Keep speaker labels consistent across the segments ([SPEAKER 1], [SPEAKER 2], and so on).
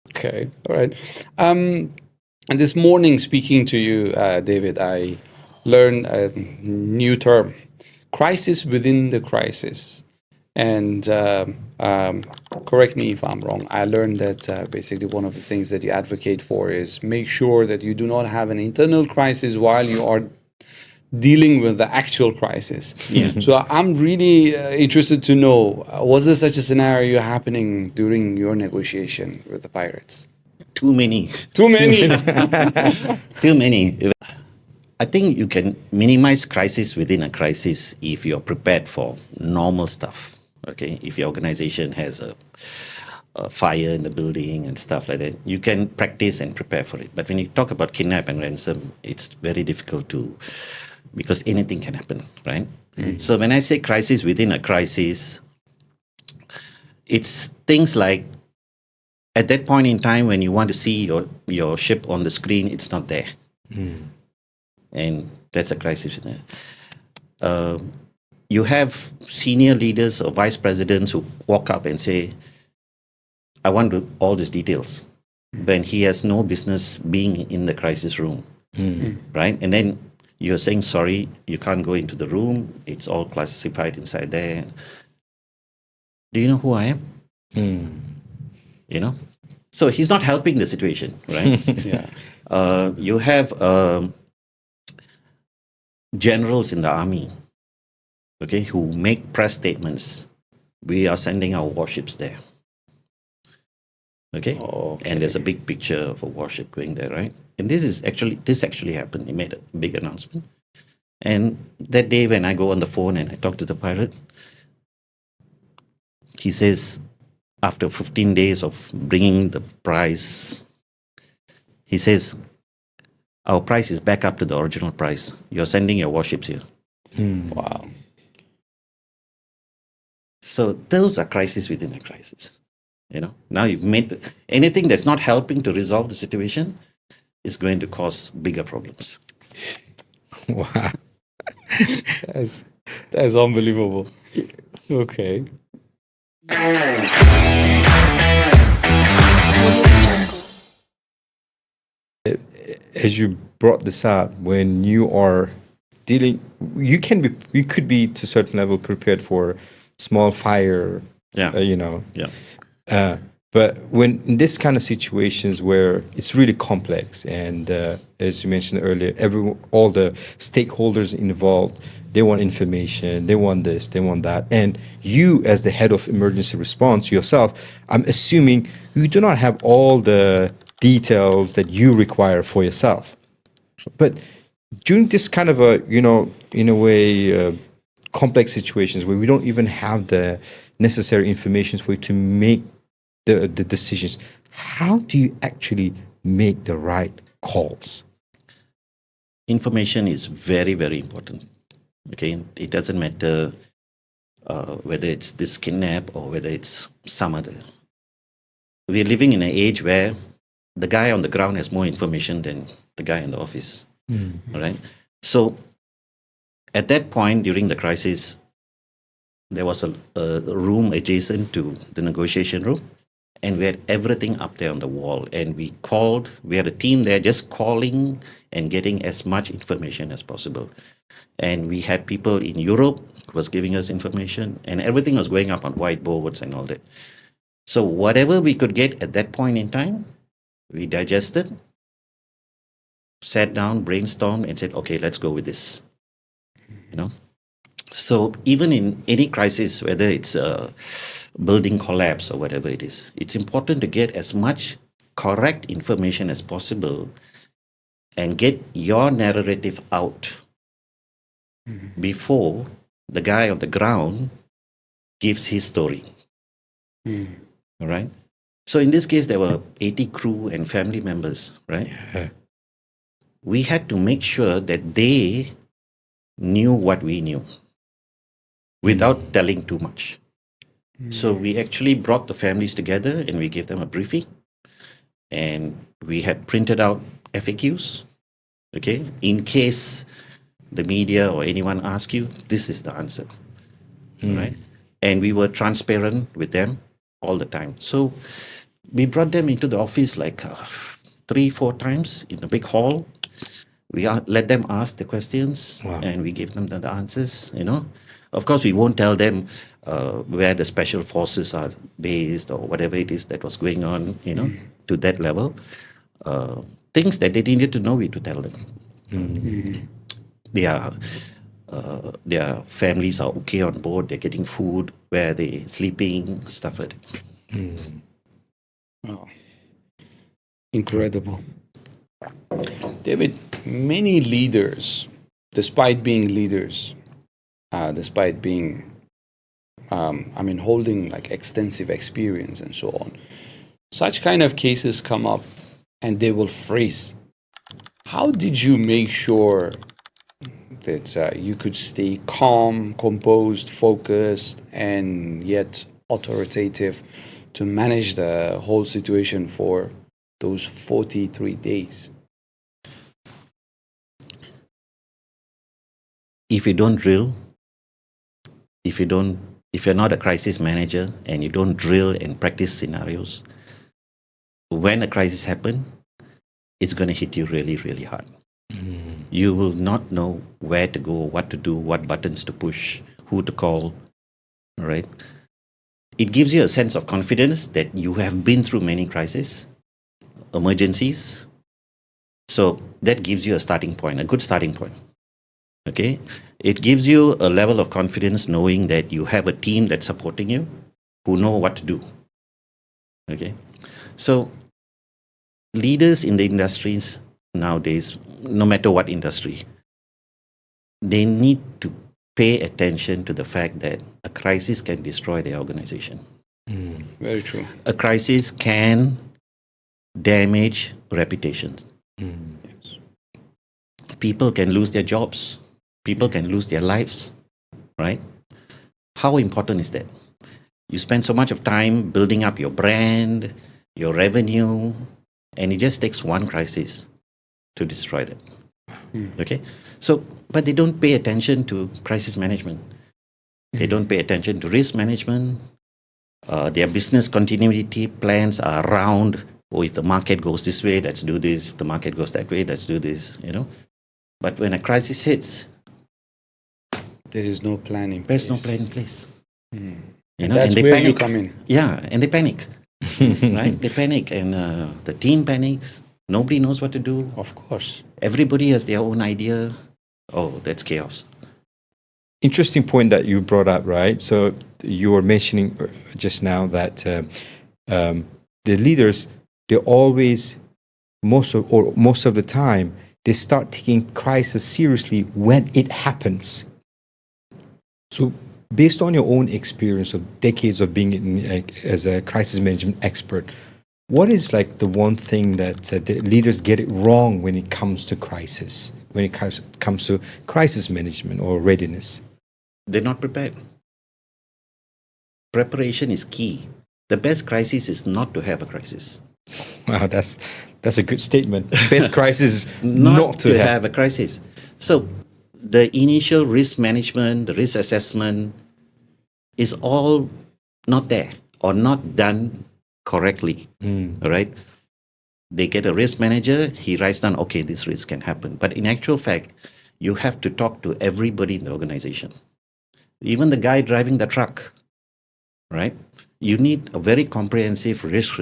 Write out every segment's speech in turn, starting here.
[SPEAKER 1] Okay, all right. And this morning, speaking to you, David, I learned a new term: crisis within the crisis. And correct me if I'm wrong. I learned that basically one of the things that you advocate for is make sure that you do not have an internal crisis while you are dealing with the actual crisis.
[SPEAKER 2] Yeah.
[SPEAKER 1] So I'm really interested to know, was there such a scenario happening during your negotiation with the pirates?
[SPEAKER 2] Too many.
[SPEAKER 1] Too many.
[SPEAKER 2] Too many. I think you can minimize crisis within a crisis if you're prepared for normal stuff. Okay, if your organization has a fire in the building and stuff like that, you can practice and prepare for it. But when you talk about kidnap and ransom, it's very difficult to, because anything can happen, right? So when I say crisis within a crisis, it's things like at that point in time when you want to see your ship on the screen, it's not there. And that's a crisis. You have senior leaders or vice presidents who walk up and say, I want all these details. When he has no business being in the crisis room, right? And then you're saying, sorry, you can't go into the room. It's all classified inside there. Do you know who I am? You know? So he's not helping the situation, right?
[SPEAKER 1] Yeah.
[SPEAKER 2] You have generals in the army, okay, who make press statements. We are sending our warships there. Okay?
[SPEAKER 1] Okay.
[SPEAKER 2] And there's a big picture of a warship going there, right? And this actually happened. He made a big announcement. And that day when I go on the phone and I talk to the pirate, he says, after 15 days of bringing the price, he says, our price is back up to the original price. You're sending your warships here.
[SPEAKER 1] Wow.
[SPEAKER 2] So those are crises within a crisis. You know, now you've made anything that's not helping to resolve the situation is going to cause bigger problems.
[SPEAKER 3] Wow.
[SPEAKER 1] That's unbelievable. Okay.
[SPEAKER 3] As you brought this up, when you are dealing, you could be to a certain level prepared for small fire.
[SPEAKER 2] Yeah.
[SPEAKER 3] Yeah. But when in this kind of situations where it's really complex, and as you mentioned earlier, all the stakeholders involved, they want information, they want this, they want that, and you, as the head of emergency response yourself, I'm assuming you do not have all the details that you require for yourself. But during this kind of a, in a way, complex situations where we don't even have the necessary information for you to make the decisions, how do you actually make the right calls?
[SPEAKER 2] Information is very, very important. Okay, it doesn't matter whether it's this kidnap or whether it's some other. We're living in an age where the guy on the ground has more information than the guy in the office. All right. So at that point during the crisis, there was a room adjacent to the negotiation room, and we had everything up there on the wall. And we had a team there just calling and getting as much information as possible. And we had people in Europe who was giving us information, and everything was going up on whiteboards and all that. So whatever we could get at that point in time, we digested, sat down, brainstormed, and said, okay, let's go with this. So even in any crisis, whether it's a building collapse or whatever it is, it's important to get as much correct information as possible and get your narrative out before the guy on the ground gives his story. All right? So in this case, there were 80 crew and family members, right?
[SPEAKER 3] Yeah.
[SPEAKER 2] We had to make sure that they knew what we knew without telling too much. So we actually brought the families together and we gave them a briefing. And we had printed out FAQs, okay? In case the media or anyone asks you, this is the answer, right? And we were transparent with them all the time. So We brought them into the office like 3-4 times in a big hall. We let them ask the questions,
[SPEAKER 3] Wow.
[SPEAKER 2] and we give them the answers. Of course, we won't tell them where the special forces are based or whatever it is that was going on. To that level. Things that they needed to know, we to tell them. Their families are okay on board. They're getting food. Where are they sleeping? Stuff like that.
[SPEAKER 1] Wow. Incredible. David, many leaders, despite being leaders, despite being, holding like extensive experience and so on, such kind of cases come up and they will freeze. How did you make sure that you could stay calm, composed, focused, and yet authoritative to manage the whole situation for those 43 days?
[SPEAKER 2] If you don't drill, if you're not a crisis manager and you don't drill and practice scenarios, when a crisis happens, it's going to hit you really, really hard. You will not know where to go, what to do, what buttons to push, who to call. All right. It gives you a sense of confidence that you have been through many crises, emergencies. So that gives you a starting point, a good starting point. Okay. It gives you a level of confidence knowing that you have a team that's supporting you, who know what to do. Okay. So leaders in the industries nowadays, no matter what industry, they need to pay attention to the fact that a crisis can destroy their organization.
[SPEAKER 1] Very true.
[SPEAKER 2] A crisis can damage reputations.
[SPEAKER 1] Yes.
[SPEAKER 2] People can lose their jobs. People can lose their lives, right? How important is that? You spend so much of time building up your brand, your revenue, and it just takes one crisis to destroy that. Okay? So, but they don't pay attention to crisis management. They don't pay attention to risk management. Their business continuity plans are around, if the market goes this way, let's do this. If the market goes that way, let's do this, But when a crisis hits,
[SPEAKER 1] There is no plan in place.
[SPEAKER 2] there's no plan in place.
[SPEAKER 1] That's
[SPEAKER 2] and they
[SPEAKER 1] where
[SPEAKER 2] panic.
[SPEAKER 1] you come in.
[SPEAKER 2] Yeah, and they panic. Right? They panic, and the team panics. Nobody knows what to do.
[SPEAKER 1] Of course.
[SPEAKER 2] Everybody has their own idea. Oh, that's chaos.
[SPEAKER 3] Interesting point that you brought up, right? So you were mentioning just now that the leaders, they always, most of the time, they start taking crisis seriously when it happens. So based on your own experience of decades of being as a crisis management expert, what is like the one thing that the leaders get it wrong when it comes to crisis, when it comes to crisis management or readiness?
[SPEAKER 2] They're not prepared. Preparation is key. The best crisis is not to have a crisis.
[SPEAKER 3] Wow, that's a good statement. Best crisis is
[SPEAKER 2] Not to have a crisis. So the initial risk management, the risk assessment is all not there or not done correctly. All right. They get a risk manager, he writes down, okay, this risk can happen. But in actual fact, you have to talk to everybody in the organization. Even the guy driving the truck, right? You need a very comprehensive risk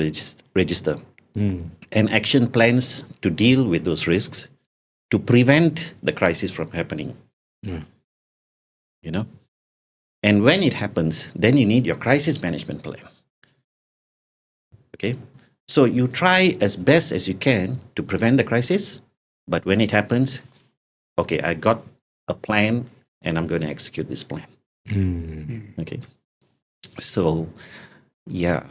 [SPEAKER 2] register and action plans to deal with those risks to prevent the crisis from happening. And when it happens, then you need your crisis management plan. Okay? So you try as best as you can to prevent the crisis, but when it happens, okay, I got a plan and I'm going to execute this plan. Okay? So, yeah,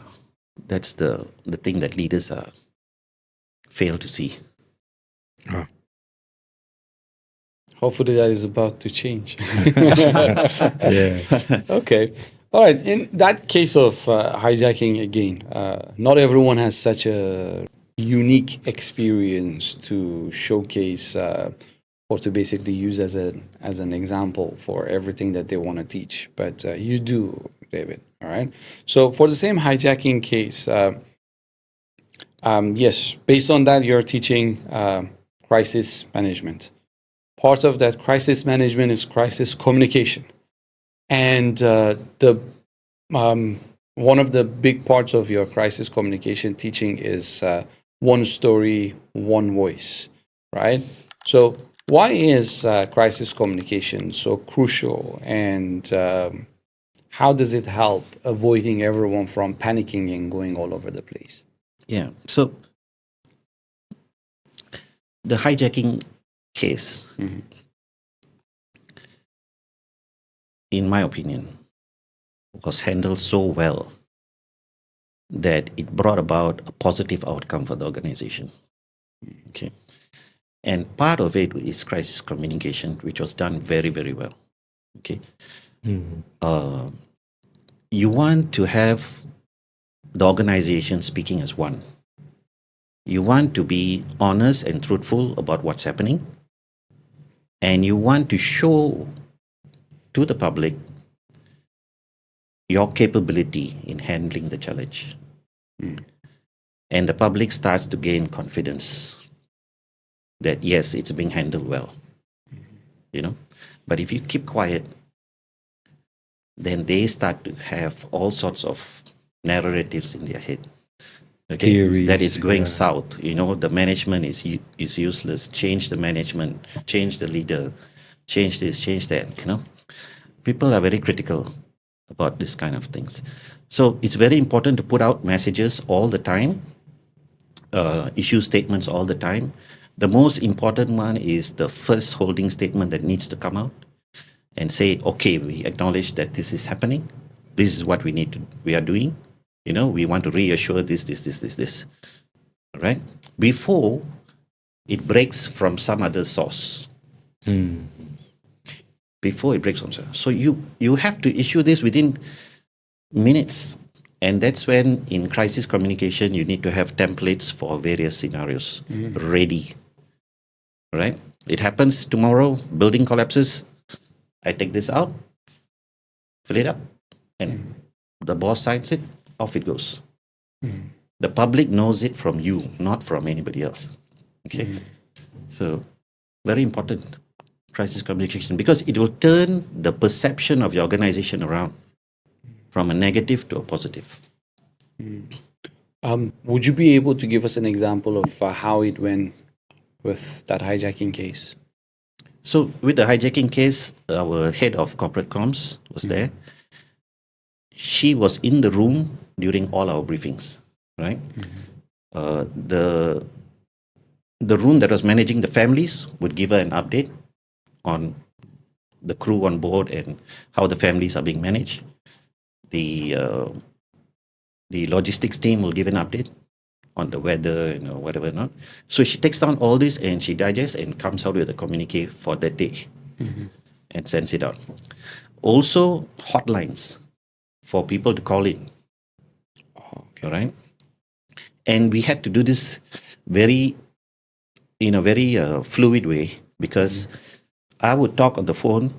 [SPEAKER 2] that's the thing that leaders fail to see.
[SPEAKER 1] Hopefully that is about to change.
[SPEAKER 3] Yeah.
[SPEAKER 1] Okay. All right. In that case of hijacking again, not everyone has such a unique experience to showcase or to basically use as an example for everything that they want to teach. But you do, David. All right. So for the same hijacking case, Yes, based on that, you're teaching crisis management. Part of that crisis management is crisis communication, and the one of the big parts of your crisis communication teaching is one story, one voice, right? So, why is crisis communication so crucial, and how does it help avoiding everyone from panicking and going all over the place?
[SPEAKER 2] Yeah. So the hijacking case, in my opinion, was handled so well that it brought about a positive outcome for the organization. Okay. And part of it is crisis communication, which was done very, very well. Okay. You want to have the organization speaking as one. You want to be honest and truthful about what's happening. And you want to show to the public your capability in handling the challenge. And the public starts to gain confidence that yes, it's being handled well. You know, but if you keep quiet, then they start to have all sorts of narratives in their head. Okay,
[SPEAKER 3] Theories,
[SPEAKER 2] that it's going
[SPEAKER 3] yeah.
[SPEAKER 2] south. You know, the management is useless. Change the management. Change the leader. Change this. Change that. You know, people are very critical about this kind of things. So it's very important to put out messages all the time, issue statements all the time. The most important one is the first holding statement that needs to come out and say, okay, we acknowledge that this is happening. This is what we are doing. You know, we want to reassure this. All right? Before it breaks from some other source. Before it breaks from source. So you have to issue this within minutes. And that's when in crisis communication, you need to have templates for various scenarios ready. Right? It happens tomorrow, building collapses. I take this out, fill it up, and the boss signs it, off it goes. The public knows it from you, not from anybody else. Okay? So, very important crisis communication because it will turn the perception of your organization around from a negative to a positive.
[SPEAKER 1] Would you be able to give us an example of how it went with that hijacking case?
[SPEAKER 2] So, with the hijacking case, our head of corporate comms was there. She was in the room during all our briefings, right? The room that was managing the families would give her an update on the crew on board and how the families are being managed. The logistics team will give an update on the weather, you know, whatever not. So she takes down all this and she digests and comes out with a communique for that day and sends it out. Also, hotlines for people to call in. All right. And we had to do this in a very fluid way because I would talk on the phone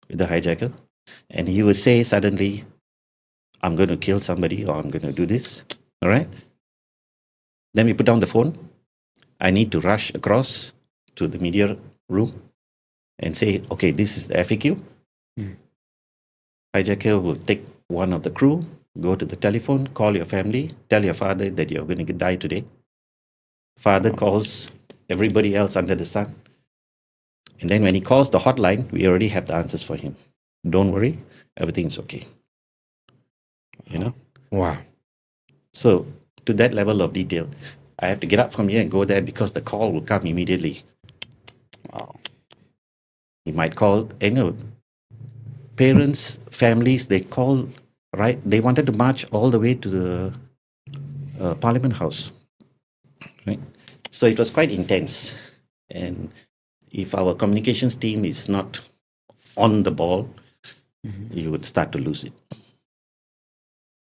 [SPEAKER 2] with the hijacker and he would say suddenly, I'm going to kill somebody or I'm going to do this. All right. Then we put down the phone. I need to rush across to the media room and say, okay, this is the FAQ. Hijacker will take one of the crew, go to the telephone, call your family, tell your father that you're going to die today. Father calls everybody else under the sun. And then when he calls the hotline, we already have the answers for him. Don't worry, everything's okay. You know?
[SPEAKER 3] Wow.
[SPEAKER 2] So to that level of detail, I have to get up from here and go there because the call will come immediately.
[SPEAKER 1] Wow.
[SPEAKER 2] He might call, parents, families, they call, right? They wanted to march all the way to the Parliament House, right? So it was quite intense. And if our communications team is not on the ball, you would start to lose it.